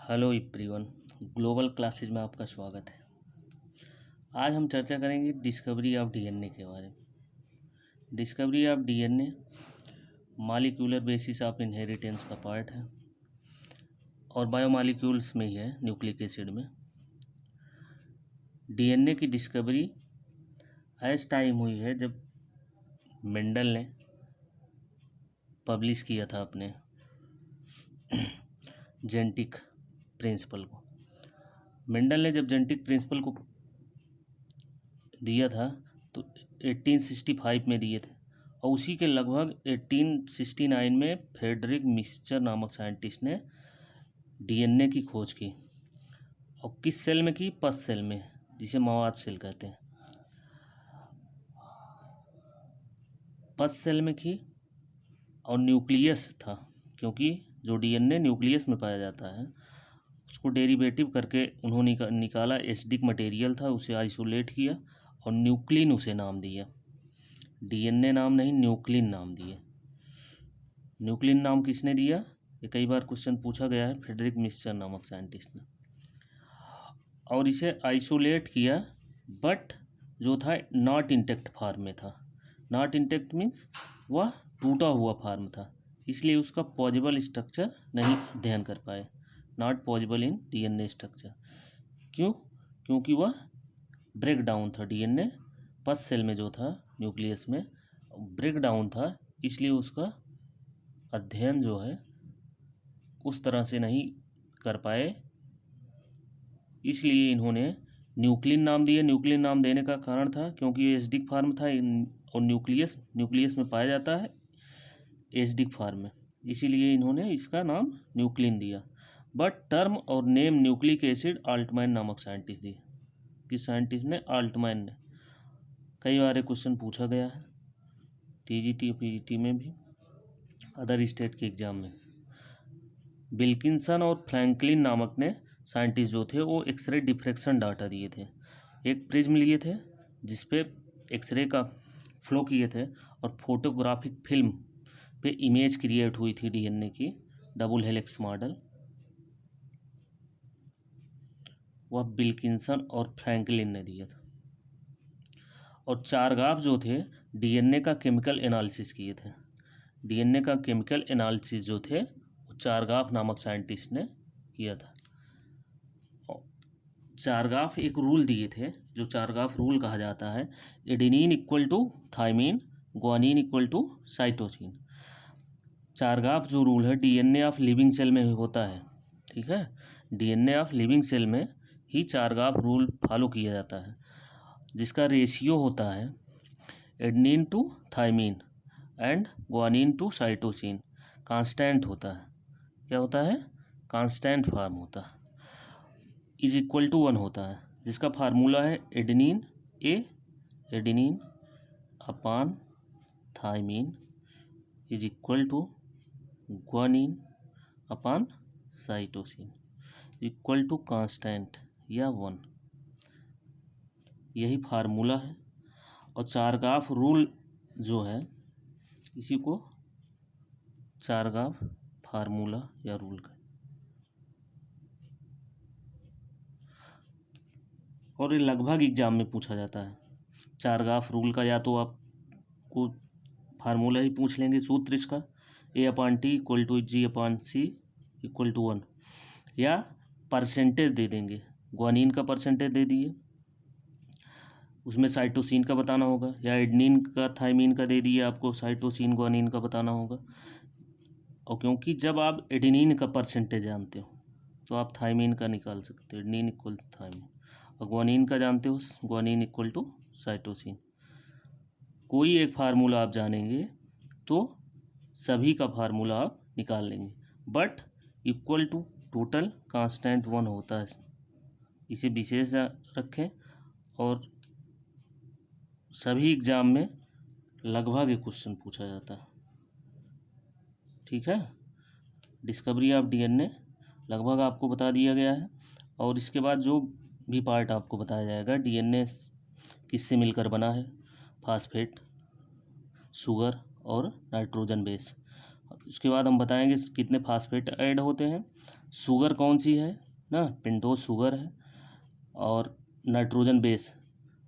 Hello everyone, global classes में आपका स्वागत है। आज हम चर्चा करेंगे डिस्कवरी ऑफ डीएनए के बारे में। Discovery of DNA molecular basis of inheritance का पार्ट है और बायोमॉलिक्यूल्स में ही है, न्यूक्लिक एसिड में। डीएनए की डिस्कवरी ऐस टाइम हुई है जब मेंडल ने पब्लिश किया था अपने जेनेटिक प्रिंसिपल को। मेंडल ने जब जेनेटिक प्रिंसिपल को दिया था तो 1865 में दिए थे और उसी के लगभग 1869 में फ्रेडरिक मिक्सचर नामक साइंटिस्ट ने डीएनए की खोज की। और किस सेल में की? पस सेल में, जिसे मवाद सेल कहते हैं। पस सेल में की और न्यूक्लियस था, क्योंकि जो डीएनए न्यूक्लियस में पाया जाता है उसको डेरिवेटिव करके उन्होंने निकाला। एसिडिक मटेरियल था, उसे आइसोलेट किया और न्यूक्लिन उसे नाम दिया। डीएनए नाम नहीं, न्यूक्लिन नाम दिए। न्यूक्लिन नाम किसने दिया? ये कई बार क्वेश्चन पूछा गया है, फ्रेडरिक मिक्सचर नामक साइंटिस्ट ने। और इसे आइसोलेट किया, बट जो था नॉट इंटेक्ट फॉर्म में था। नॉट इंटेक्ट मीन्स वह टूटा हुआ फॉर्म था, इसलिए उसका पॉजिबल स्ट्रक्चर नहीं अध्ययन कर पाए। Not possible in DNA structure. क्यों? क्योंकि वह ब्रेक डाउन था। डीएनए पस सेल में जो था न्यूक्लियस में ब्रेक डाउन था, इसलिए उसका अध्ययन जो है उस तरह से नहीं कर पाए। इसलिए इन्होंने न्यूक्लिन नाम दिए। न्यूक्लिन नाम देने का कारण था क्योंकि ये एसिडिक फॉर्म था और न्यूक्लियस में पाया जाता है एसिडिक फॉर्म में, इसीलिए इन्होंने इसका नाम न्यूक्लिन दिया। बट टर्म और नेम न्यूक्लिक एसिड अल्टमैन नामक साइंटिस्ट दिए। किस साइंटिस्ट ने? अल्टमैन ने। कई बार क्वेश्चन पूछा गया है टीजीटी और पीजीटी में भी, अदर स्टेट के एग्जाम में। विल्किंसन और फ्रैंकलिन नामक ने साइंटिस्ट जो थे वो एक्सरे डिफ्रैक्शन डाटा दिए थे। एक प्रिज्म लिए थे जिसपे एक्सरे का फ्लो किए थे और फोटोग्राफिक फिल्म पे इमेज क्रिएट हुई थी डीएनए की, डबल हेलिक्स मॉडल। वह विल्किंसन और फ्रैंकलिन ने दिया था। और चारगाफ जो थे डीएनए का केमिकल एनालिसिस किए थे। डीएनए का केमिकल एनालिसिस जो थे वो चारगाफ नामक साइंटिस्ट ने किया था। चारगाफ एक रूल दिए थे, जो चारगाफ रूल कहा जाता है। Adenine equal to thymine, guanine equal to cytosine. Chargaff जो रूल है डीएनए ऑफ लिविंग सेल में होता है, ठीक है। डीएनए ऑफ लिविंग सेल में ही चारगाफ रूल फॉलो किया जाता है, जिसका रेशियो होता है adenine to thymine and guanine to cytosine. Constant होता है। क्या होता है? कांस्टेंट फॉर्म होता है। इज इक्वल टू 1 होता है, जिसका फार्मूला है adenine upon thymine is equal to guanine upon cytosine equal to constant या 1। यही फार्मूला है। और चारगाफ रूल जो है, इसी को चारगाफ फार्मूला या रूल का। और ये लगभग एग्जाम में पूछा जाता है। चारगाफ रूल का या तो आपको फार्मूला ही पूछ लेंगे, सूत्र इसका A/T equal to G/C equal to 1, या परसेंटेज दे देंगे। ग्वानिन का परसेंटेज दे दिए, उसमें साइटोसिन का बताना होगा, या एडेनिन का थाइमीन का दे दिए आपको, साइटोसिन ग्वानिन का बताना होगा। और क्योंकि जब आप एडेनिन का परसेंटेज जानते हो तो आप थाइमीन का निकाल सकते हो, एडेनिन इक्वल टू थाइमीन। और ग्वानिन का जानते हो, ग्वानिन इक्वल टू साइटोसिन। कोई एक फार्मूला आप जानेंगे तो सभी का फार्मूला आप निकाल लेंगे, but equal to total constant 1 होता है। इसे विशेष रखें। और सभी एग्जाम में लगभग एक क्वेश्चन पूछा जाता है, ठीक है। डिस्कवरी ऑफ डीएनए लगभग आपको बता दिया गया है। और इसके बाद जो भी पार्ट आपको बताया जाएगा, डीएनए किससे मिलकर बना है, फास्फेट, शुगर और नाइट्रोजन बेस। उसके बाद हम बताएंगे कितने फास्फेट ऐड होते हैं, शुगर कौन सी है ना, पेंटोस शुगर है, और नाइट्रोजन बेस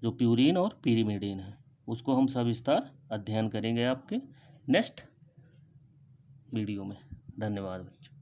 जो प्यूरिन और pyrimidine है, उसको हम सविस्तार अध्ययन करेंगे आपके नेक्स्ट वीडियो में। धन्यवाद बच्चों।